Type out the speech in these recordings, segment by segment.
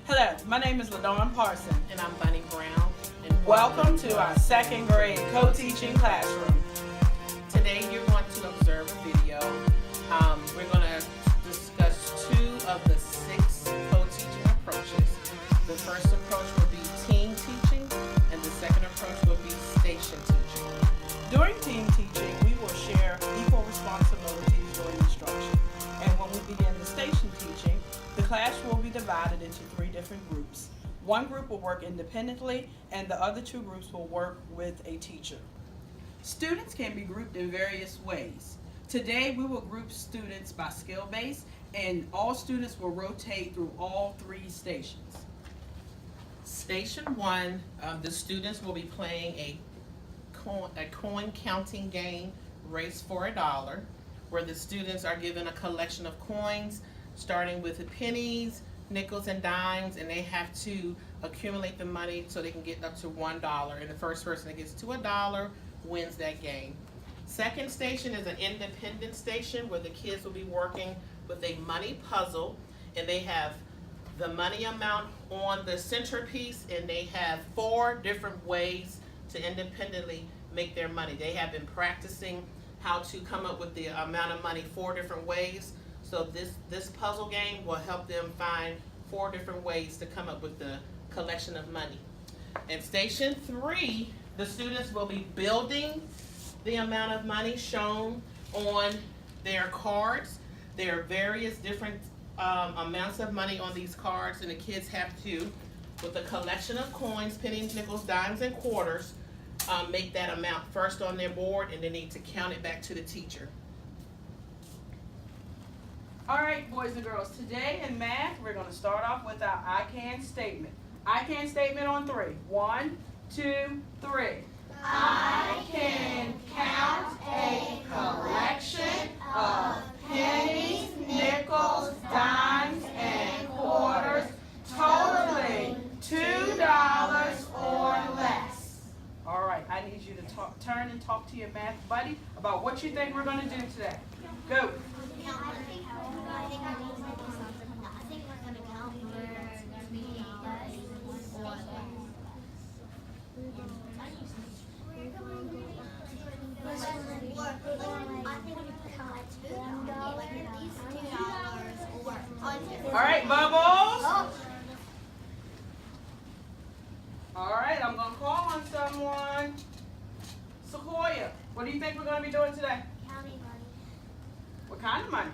Hello, my name is LaDawn Parson. And I'm Bunny Brown. And Welcome to our second grade co-teaching classroom. Today you're going to observe a video. We're going to discuss 2 of the 6 co-teaching approaches. The first approach will be team teaching, and the second approach will be station teaching. During team teaching, we will share equal responsibilities during instruction. And when we begin the station teaching, the class will be divided into 3 different groups. One group will work independently, and the other 2 groups will work with a teacher. Students can be grouped in various ways. Today, we will group students by skill base, and all students will rotate through all 3 stations. Station 1, the students will be playing a coin counting game, Race for $1, where the students are given a collection of coins, starting with the pennies, nickels, and dimes, and they have to accumulate the money so they can get up to $1. And the first person that gets to $1 wins that game. Second station is an independent station where the kids will be working with a money puzzle, and they have the money amount on the centerpiece, and they have 4 different ways to independently make their money. They have been practicing how to come up with the amount of money 4 different ways. So this puzzle game will help them find 4 different ways to come up with the collection of money. In station 3, the students will be building the amount of money shown on their cards. There are various different amounts of money on these cards, and the kids have to, with a collection of coins, pennies, nickels, dimes, and quarters, make that amount first on their board, and they need to count it back to the teacher. All right, boys and girls, today in math, we're going to start off with our I can statement. I can statement on 3. 1, 2, 3. I can count a collection of pennies, nickels, dimes, and quarters, totaling $2 or less. All right, I need you to turn and talk to your math buddy about what you think we're going to do today. Go. I think we're going to count All right, Bubbles. All right, I'm going to call on someone. Sequoia, what do you think we're going to be doing today? counting money. What kind of money?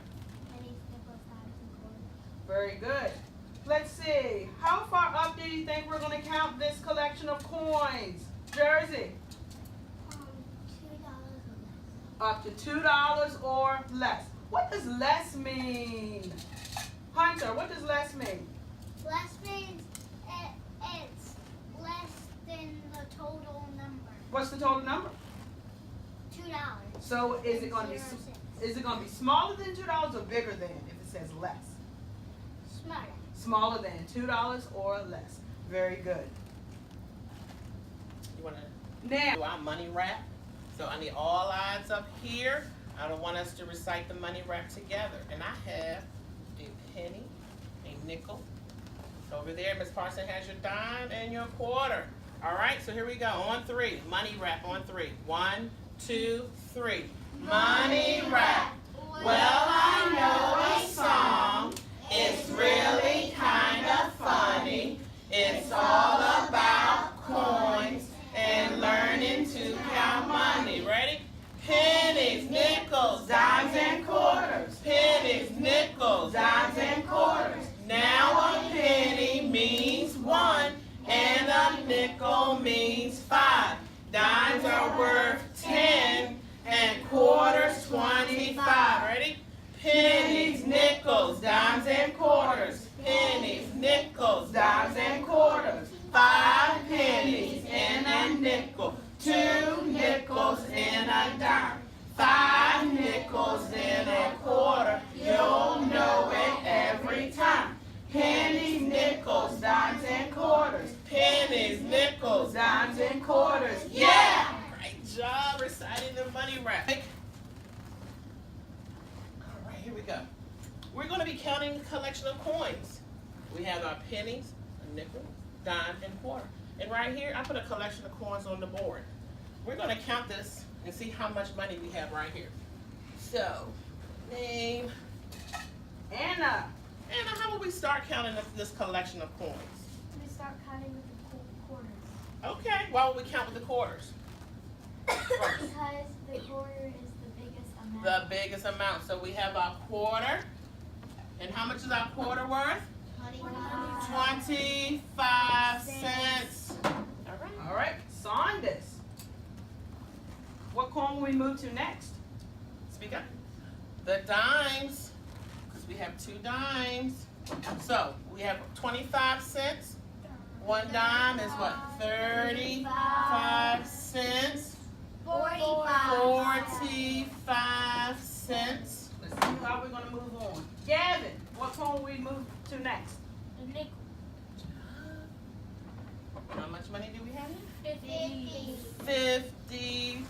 Pennies, nickels, dimes, and quarters. Very good. Let's see. How far up do you think we're going to count this collection of coins? Jersey? $2 or less. Up to $2 or less. What does less mean? Hunter, what does less mean? Less means it's less than the total number. What's the total number? $2. So is it going to be smaller than $2 or bigger than if it says less? Smarter. Smaller than $2 or less. Very good. You want to Now, do our money rap? So I need all eyes up here. I don't want us to recite the money rap together. And I have a penny, a nickel. So over there, Miss Parson has your dime and your quarter. All right, so here we go. On 3, money rap on 3. 1, 2, 3. Money rap. Well, I know a song. It's really kind of funny. It's all about coins and learning to count money. Ready? Pennies, nickels, dimes, and quarters. Pennies, nickels, dimes, and quarters. Now a penny means 1 and a nickel means 5. Dimes are worth 10 and quarters 25. Ready? Pennies, nickels, dimes, and quarters. Pennies, nickels, dimes, and quarters. 5 pennies and a nickel. 2 nickels and a dime. 5 nickels and a quarter. You'll know it every time. Pennies, nickels, dimes, and quarters. Pennies, nickels, dimes, and quarters. Yeah! Great job reciting the money rap. All right, here we go. We're going to be counting a collection of coins. We have our pennies, nickel, dime, and quarter. And right here, I put a collection of coins on the board. We're gonna count this and see how much money we have right here. So, name. Anna. Anna, how about we start counting this collection of coins? We start counting with the quarters. Okay, why would we count with the quarters? Because the quarter is the biggest amount. The biggest amount. So we have our quarter. And how much is our quarter worth? 25 cents. All right. All right, Saunders. What coin will we move to next? Speak up. The dimes, because we have 2 dimes. So we have 25 cents. 1 dime is what? 35 cents. 45 cents. Let's see how we're gonna move on. Gavin, what coin will we move to next? The nickel. How much money do we have here? 50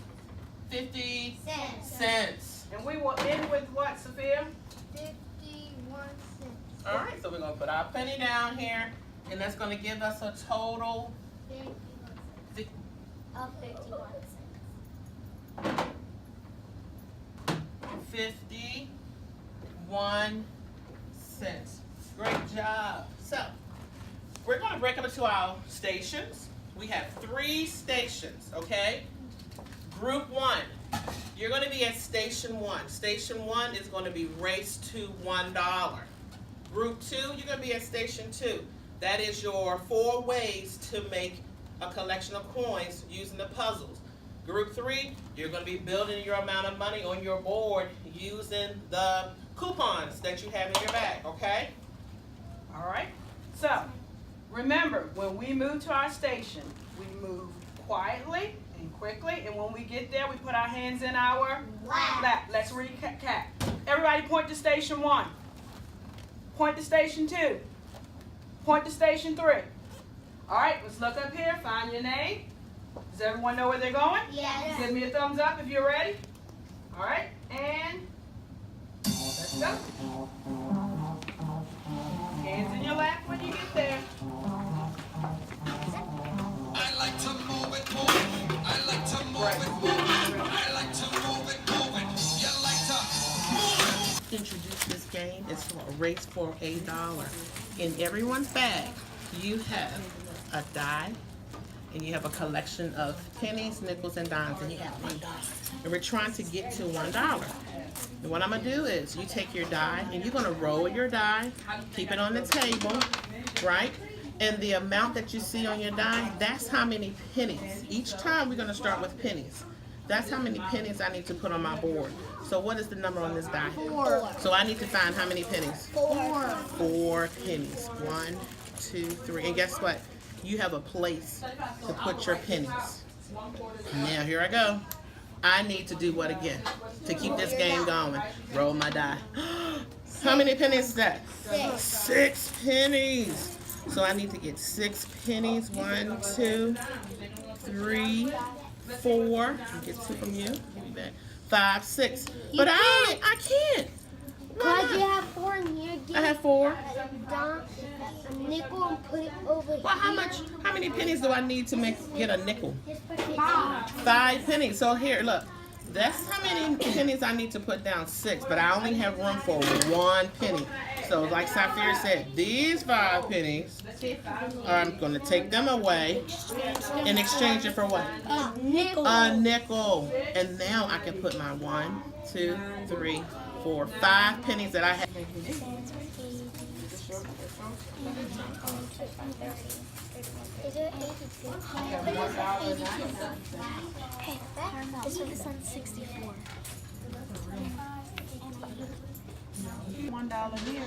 cents. And we will end with what, Sophia? 51 cents. All right, so we're gonna put our penny down here, and that's gonna give us a total. 51 cents. 51 cents. Great job. So, we're going to break up into our stations. We have 3 stations, okay? Group 1, you're going to be at station 1. Station 1 is going to be race to $1. Group 2, you're going to be at station 2. That is your 4 ways to make a collection of coins using the puzzles. Group 3, you're going to be building your amount of money on your board using the coupons that you have in your bag, okay? All right. So, remember, when we move to our station, we move quietly and quickly, and when we get there, we put our hands in our lap. Let's recap. Everybody point to station 1. Point to station 2. Point to station 3. All right, let's look up here, find your name. Does everyone know where they're going? Yes. Give me a thumbs up if you're ready. All right, and let's go. Hands in your lap when you get there. I like to move it, move it. I like to move it, move it. I like to move it, move it. You like to move it. Introduce this game. It's for a race for $1. In everyone's bag, you have a die, and you have a collection of pennies, nickels, and dimes, and you have $1. And we're trying to get to $1. And what I'm gonna do is you take your die and you're gonna roll your die, keep it on the table, right? And the amount that you see on your die, that's how many pennies. Each time we're gonna start with pennies. That's how many pennies I need to put on my board. So what is the number on this die? 4. So I need to find how many pennies? 4. 4 pennies. 1, 2, 3. And guess what? You have a place to put your pennies. Now here I go. I need to do what again? To keep this game going. Roll my die. How many pennies is that? 6 pennies. So I need to get 6 pennies. 1, 2, 3, 4. Get 2 from you. Give me back. 5, 6. But I can't. Because you have 4 in here, I have 4. a nickel and put it over here. Well, how many pennies do I need to get a nickel? Just put it 5 pennies. So here, look. That's how many pennies I need to put down. 6, but I only have room for 1 penny. So like Safir said, these 5 pennies, I'm going to take them away and exchange it for what? nickel. A nickel. And now I can put my 1, 2, 3, 4, 5 pennies that I have. Is it 82? Okay, this one's 64. $1 here.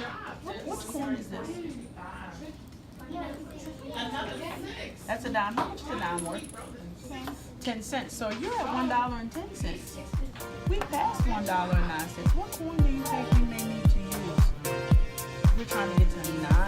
What coin is this? That's a dime. How much is a dime worth? 10 cents. So you're at $1.10. We passed $1.09. What coin do you think we may need to use? We're trying to get to 9